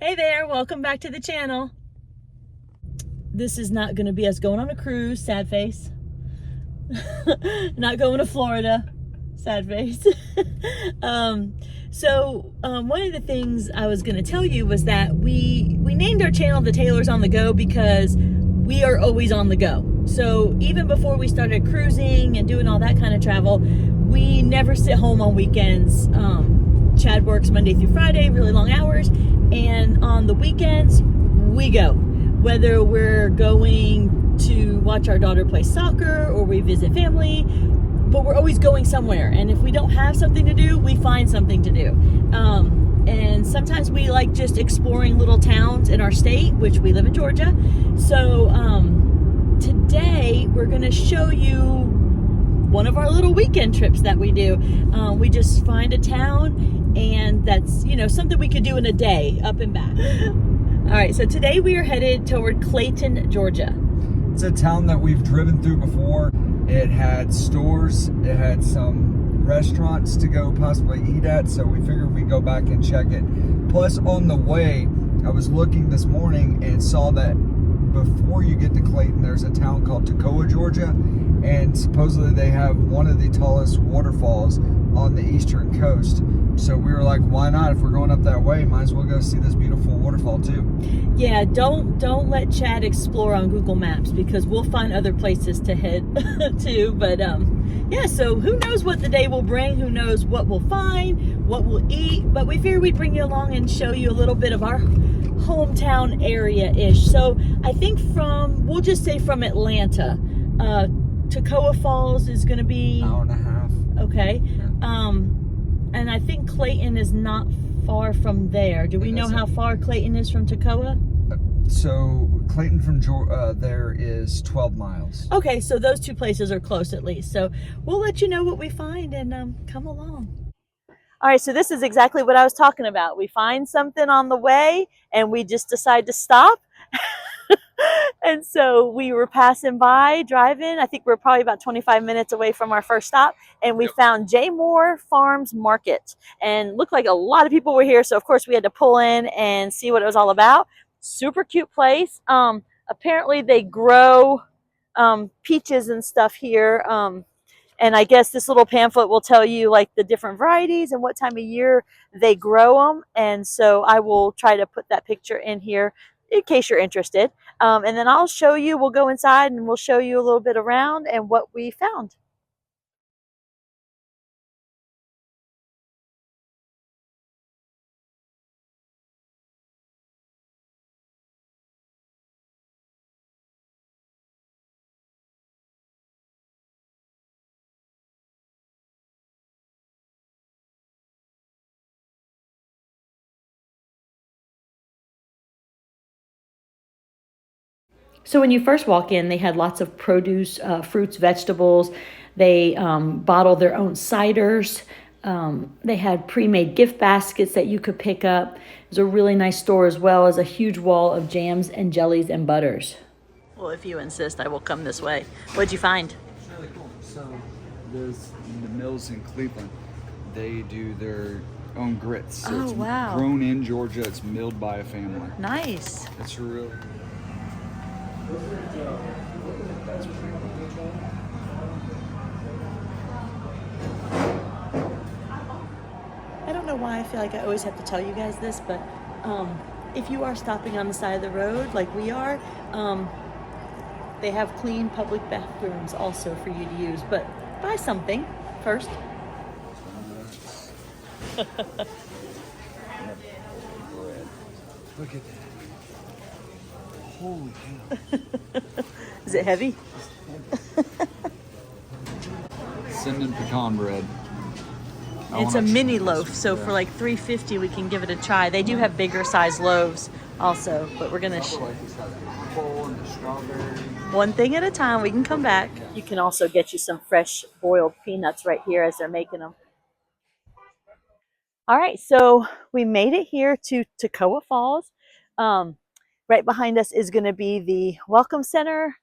Hey there, welcome back to the channel. This is not going to be us going on a cruise, sad face. Not going to Florida, sad face. One of the things I was going to tell you was that we named our channel The Taylors on the Go because we are always on the go. So even before we started cruising and doing all that kind of travel, we never sit home on weekends. Chad works Monday through Friday, really long hours, and on the weekends we go. Whether we're going to watch our daughter play soccer or we visit family, but we're always going somewhere. And if we don't have something to do, we find something to do. And sometimes we like just exploring little towns in our state, which we live in Georgia. So today we're going to show you one of our little weekend trips that we do. We just find a town, and that's, you know, something we could do in a day, up and back. All right, so today we are headed toward Clayton, Georgia. It's a town that we've driven through before. It had stores, it had some restaurants to go possibly eat at, so we figured we'd go back and check it. Plus, on the way, I was looking this morning and saw that before you get to Clayton, there's a town called Toccoa, Georgia, and supposedly they have one of the tallest waterfalls on the eastern coast. So we were like, why not? If we're going up that way, might as well go see this beautiful waterfall too. Yeah, don't let Chad explore on Google Maps, because we'll find other places to head to. But yeah, so who knows what the day will bring? Who knows what we'll find, what we'll eat? But we figured we'd bring you along and show you a little bit of our hometown area-ish. So I think we'll just say from Atlanta, Toccoa Falls is going to be Hour and a half. Okay. And I think Clayton is not far from there. Do we know how far Clayton is from Toccoa? So Clayton from there is 12 miles. Okay, so those two places are close at least. So we'll let you know what we find, and come along. All right, so this is exactly what I was talking about. We find something on the way and we just decide to stop. And so we were passing by, driving. I think we're probably about 25 minutes away from our first stop, and we found J. Moore Farms Market, and looked like a lot of people were here. So of course we had to pull in and see what it was all about. Super cute place. Apparently they grow peaches and stuff here. And I guess this little pamphlet will tell you like the different varieties and what time of year they grow them. And so I will try to put that picture in here in case you're interested. And then I'll show you, we'll go inside and we'll show you a little bit around and what we found. So when you first walk in, they had lots of produce, fruits, vegetables. They bottled their own ciders. They had pre-made gift baskets that you could pick up. It was a really nice store, as well as a huge wall of jams and jellies and butters. Well, if you insist, I will come this way. What'd you find? It's really cool. So there's the mills in Cleveland. They do their own grits. So Oh, it's wow. grown in Georgia. It's milled by a family. Nice. It's really. That's pretty cool. I don't know why I feel like I always have to tell you guys this, but if you are stopping on the side of the road like we are, they have clean public bathrooms also for you to use, but buy something first. Look at that. Holy cow. Is it heavy? Cinnamon pecan bread. It's a mini loaf, so for like $3.50 we can give it a try. They do have bigger size loaves also, but we're gonna one thing at a time. We can come back. You can also get you some fresh boiled peanuts right here as they're making them. All right, so we made it here to Toccoa Falls. Right behind us is going to be the Welcome Center.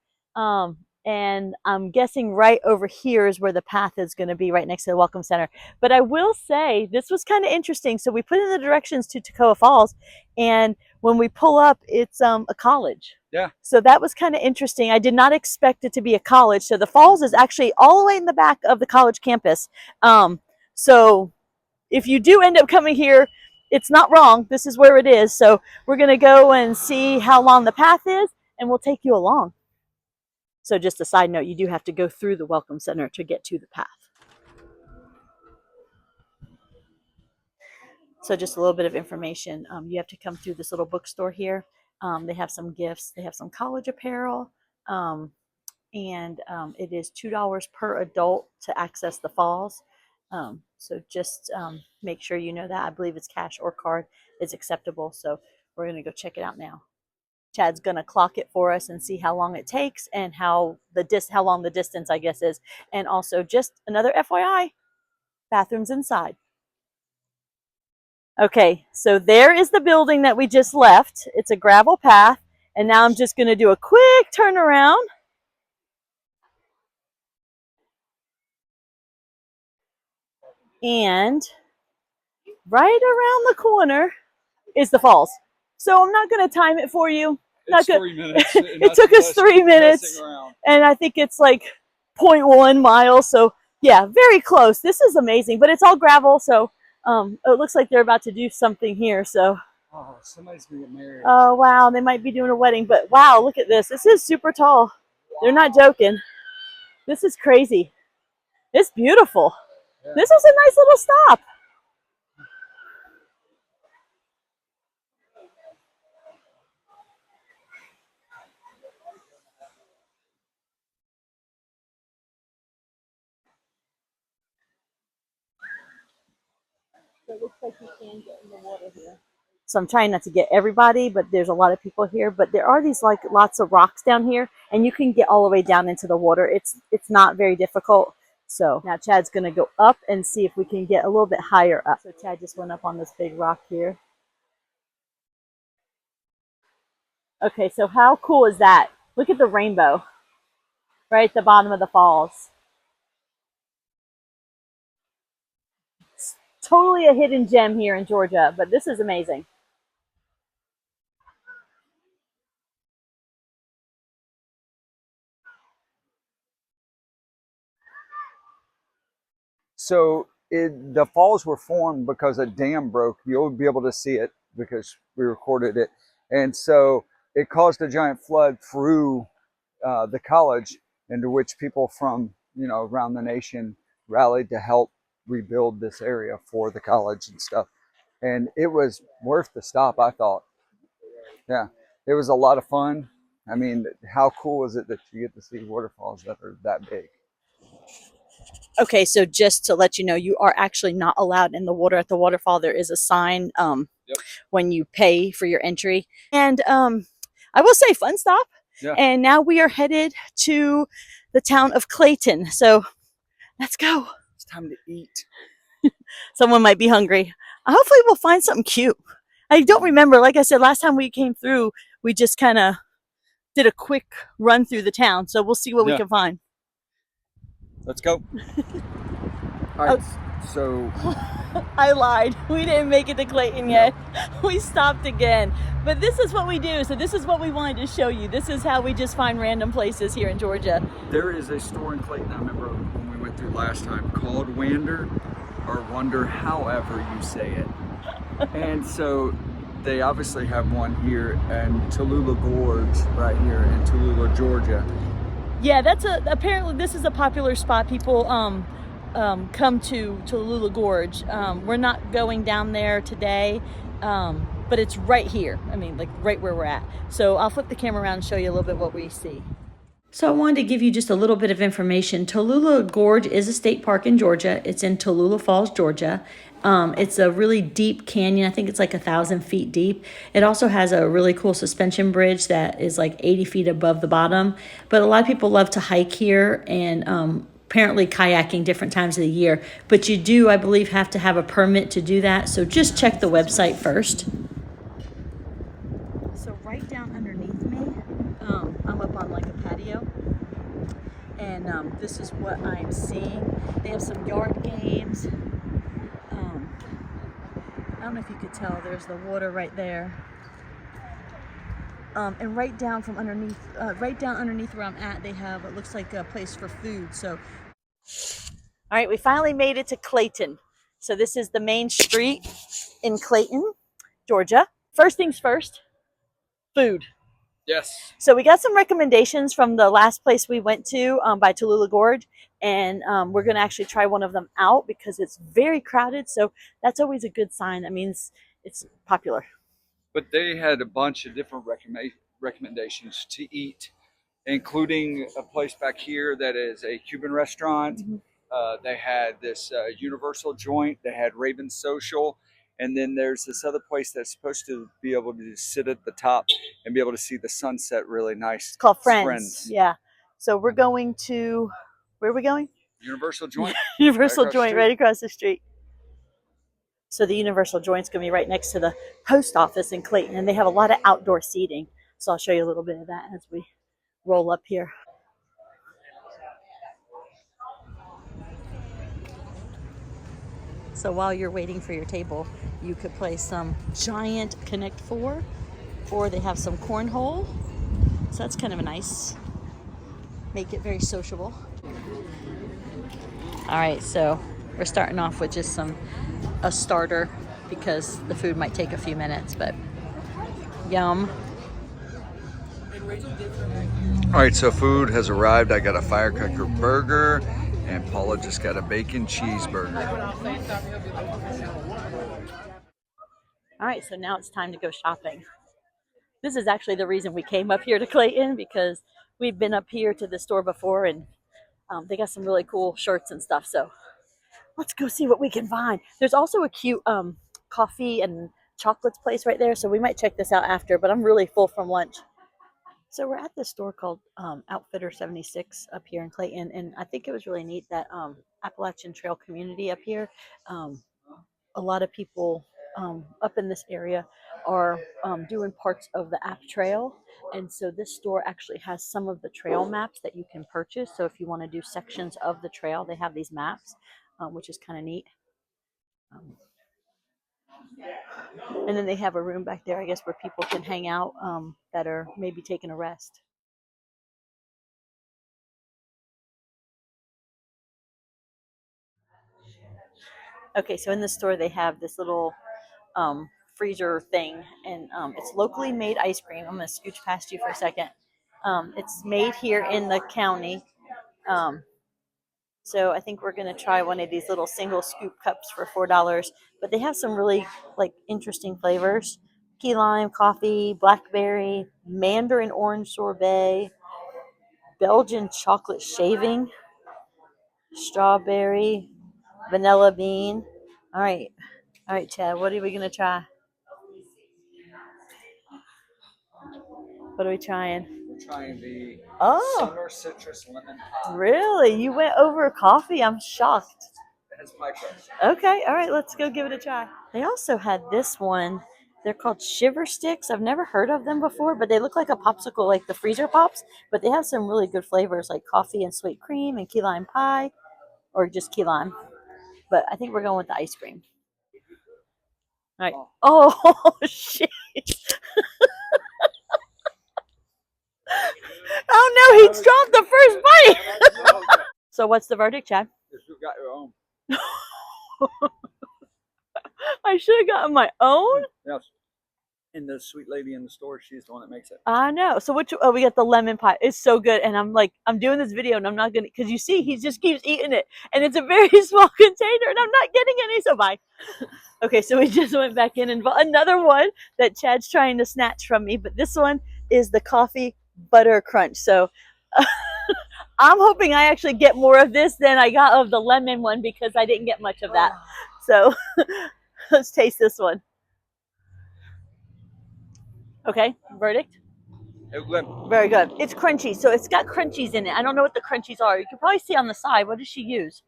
And I'm guessing right over here is where the path is going to be, right next to the Welcome Center. But I will say this was kind of interesting. So we put in the directions to Toccoa Falls, and when we pull up, it's a college. Yeah. So that was kind of interesting. I did not expect it to be a college. So the falls is actually all the way in the back of the college campus. So if you do end up coming here, it's not wrong. This is where it is. So we're going to go and see how long the path is, and we'll take you along. So just a side note, you do have to go through the Welcome Center to get to the path. So just a little bit of information. You have to come through this little bookstore here. They have some gifts. They have some college apparel. And it is $2 per adult to access the falls. So just make sure you know that. I believe it's cash or card is acceptable. So we're going to go check it out now. Chad's gonna clock it for us and see how long it takes and how long the distance, I guess, is. And also, just another FYI, bathrooms inside. Okay, so there is the building that we just left. It's a gravel path, and now I'm just gonna do a quick turnaround. And right around the corner is the falls. So I'm not gonna time it for you. It's 3 minutes. It took us 3 minutes, and I think it's like 0.1 miles. So yeah, very close. This is amazing, but it's all gravel. So it looks like they're about to do something here. So somebody's gonna get married. Oh wow, they might be doing a wedding. But wow, look at this. This is super tall. Wow. They're not joking. This is crazy. It's beautiful. Yeah. This was a nice little stop. So it looks like you can get in the water here. So I'm trying not to get everybody, but there's a lot of people here. But there are these like lots of rocks down here, and you can get all the way down into the water. It's not very difficult. So now Chad's gonna go up and see if we can get a little bit higher up. So Chad just went up on this big rock here. Okay, so how cool is that? Look at the rainbow right at the bottom of the falls. It's totally a hidden gem here in Georgia, but this is amazing. So the falls were formed because a dam broke. You'll be able to see it because we recorded it. And so it caused a giant flood through the college, into which people from around the nation rallied to help rebuild this area for the college and stuff. And it was worth the stop, I thought. Yeah, it was a lot of fun. I mean, how cool is it that you get to see waterfalls that are that big? Okay, so just to let you know, you are actually not allowed in the water at the waterfall. There is a sign when you pay for your entry. And I will say, fun stop. Yeah. And now we are headed to the town of Clayton. So let's go. It's time to eat. Someone might be hungry. Hopefully we'll find something cute. I don't remember. Like I said, last time we came through, we just kind of did a quick run through the town. So we'll see what we can find. Let's go. All right, so I lied. We didn't make it to Clayton yet. We stopped again. But this is what we do. So this is what we wanted to show you. This is how we just find random places here in Georgia. There is a store in Clayton, I remember when we went through last time, called Wander, or Wonder, however you say it. And so they obviously have one here in Tallulah Gorge, right here in Tallulah, Georgia. Yeah, apparently this is a popular spot. People come to Tallulah Gorge. We're not going down there today, but it's right here. I mean, like right where we're at. So I'll flip the camera around and show you a little bit what we see. So I wanted to give you just a little bit of information. Tallulah Gorge is a state park in Georgia. It's in Toccoa Falls, Georgia. It's a really deep canyon. I think it's like 1,000 feet deep. It also has a really cool suspension bridge that is like 80 feet above the bottom. But a lot of people love to hike here and apparently kayaking different times of the year. But you do, I believe, have to have a permit to do that. So just check the website first. So right down underneath me, I'm up on like a patio. and this is what I'm seeing. They have some yard games. I don't know if you could tell, there's the water right there. And right down from underneath, right down underneath where I'm at, they have, it looks like a place for food. So, all right, we finally made it to Clayton. So this is the main street in Clayton, Georgia. First things first, food. Yes. So we got some recommendations from the last place we went to by Tallulah Gorge, and we're going to actually try one of them out because it's very crowded. So that's always a good sign. That means it's popular. But they had a bunch of different recommendations to eat, including a place back here that is a Cuban restaurant. They had this Universal joint. They had Raven Social. And then there's this other place that's supposed to be able to sit at the top and be able to see the sunset really nice. It's called Friends. Yeah. So we're going to, where are we going? Universal joint. Universal joint right across the street. So the Universal joint's going to be right next to the post office in Clayton, and they have a lot of outdoor seating. So I'll show you a little bit of that as we roll up here. So while you're waiting for your table, you could play some giant Connect 4, or they have some cornhole. So that's kind of a nice, make it very sociable. All right, so we're starting off with just a starter because the food might take a few minutes, but yum. All right, so food has arrived. I got a firecracker burger, and Paula just got a bacon cheeseburger. All right, so now it's time to go shopping. This is actually the reason we came up here to Clayton, because we've been up here to the store before, and they got some really cool shirts and stuff. So let's go see what we can find. There's also a cute coffee and chocolates place right there, so we might check this out after, but I'm really full from lunch. So we're at this store called Outfitter 76 up here in Clayton, and I think it was really neat that Appalachian Trail community up here, a lot of people up in this area are doing parts of the App Trail, and so this store actually has some of the trail maps that you can purchase. So if you want to do sections of the trail, they have these maps, which is kind of neat. And then they have a room back there, I guess, where people can hang out that are maybe taking a rest. Okay, so in the store they have this little freezer thing, and it's locally made ice cream. I'm going to scooch past you for a second. It's made here in the county. So I think we're going to try one of these little single scoop cups for $4. But they have some really interesting flavors. Key lime, coffee, blackberry, mandarin orange sorbet, Belgian chocolate shaving, strawberry, vanilla bean. All right, Chad, what are we going to try? What are we trying? We're trying the summer citrus lemon pie. Really? You went over coffee? I'm shocked. It has pie crust. Okay, all right, let's go give it a try. They also had this one. They're called Shiver Sticks. I've never heard of them before, but they look like a popsicle, like the freezer pops. But they have some really good flavors, like coffee and sweet cream and key lime pie, or just key lime. But I think we're going with the ice cream. All right. Oh, shit. Oh, no, he dropped the first bite. So what's the verdict, Chad? You got your own. I should have gotten my own? Yes. And the sweet lady in the store, she's the one that makes it. I know. So we got the lemon pie. It's so good. And I'm doing this video and I'm not going to, because you see, he just keeps eating it. And it's a very small container and I'm not getting any. So bye. Okay, so we just went back in and bought another one that Chad's trying to snatch from me. But this one is the coffee butter crunch. So I'm hoping I actually get more of this than I got of the lemon one, because I didn't get much of that. So let's taste this one. Okay, verdict? Very good. It's crunchy, so it's got crunchies in it. I don't know what the crunchies are. You can probably see on the side. What does she use?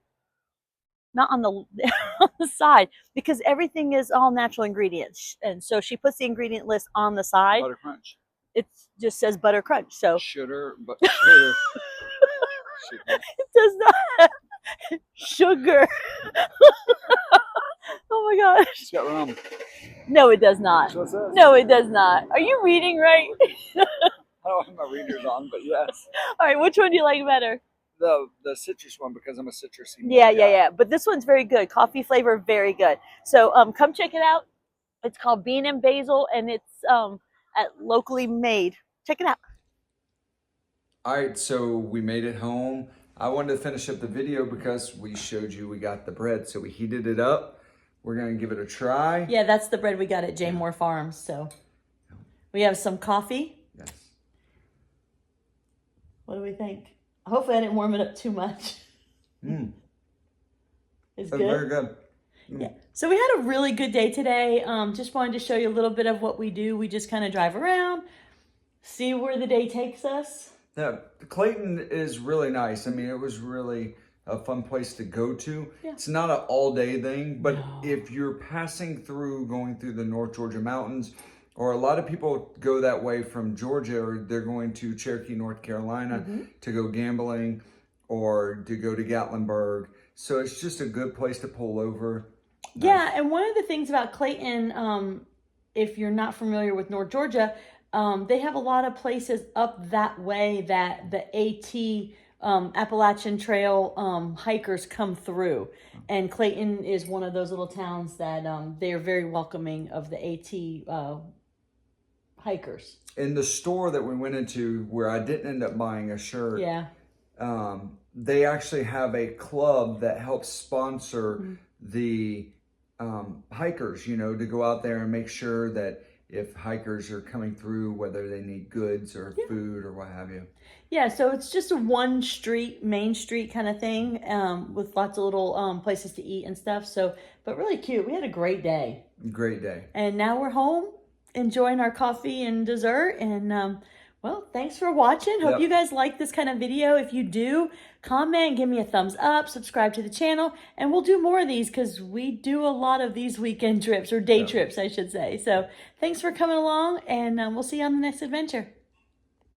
Not on the on the side, because everything is all natural ingredients, and so she puts the ingredient list on the side. Butter crunch. It just says butter crunch. So sugar, It does not have sugar. Oh my gosh. It's got rum. No, it does not. So it says. No, it does not. Are you reading right? I don't have my readers on, but yes. All right, which one do you like better? The citrus one, because I'm a citrusy. Yeah. But this one's very good. Coffee flavor, very good. So come check it out. It's called Bean and Basil, and it's at locally made. Check it out. All right, so we made it home. I wanted to finish up the video because we showed you we got the bread, so we heated it up. We're gonna give it a try. Yeah, that's the bread we got at J. Moore Farms. So we have some coffee. Yes. What do we think? Hopefully I didn't warm it up too much. It's It's good. very good. Yeah. So we had a really good day today. Just wanted to show you a little bit of what we do. We just kind of drive around, see where the day takes us. Yeah, Clayton is really nice. I mean, it was really a fun place to go to. Yeah. It's not an all-day thing, but if you're passing through, going through the North Georgia mountains, or a lot of people go that way from Georgia, or they're going to Cherokee, North Carolina to go gambling, or to go to Gatlinburg. So it's just a good place to pull over. Yeah, and one of the things about Clayton, if you're not familiar with North Georgia, they have a lot of places up that way that the AT Appalachian Trail hikers come through. And Clayton is one of those little towns that they are very welcoming of the AT hikers. In the store that we went into, where I didn't end up buying a shirt, they actually have a club that helps sponsor the hikers, you know, to go out there and make sure that if hikers are coming through, whether they need goods or food or what have you. Yeah, so it's just a one street, main street kind of thing with lots of little places to eat and stuff. So, but really cute. We had a great day. Great day. And now we're home enjoying our coffee and dessert. And well, thanks for watching. Hope you guys like this kind of video. If you do, comment, give me a thumbs up, subscribe to the channel, and we'll do more of these because we do a lot of these weekend trips, or day trips, I should say. So thanks for coming along, and we'll see you on the next adventure.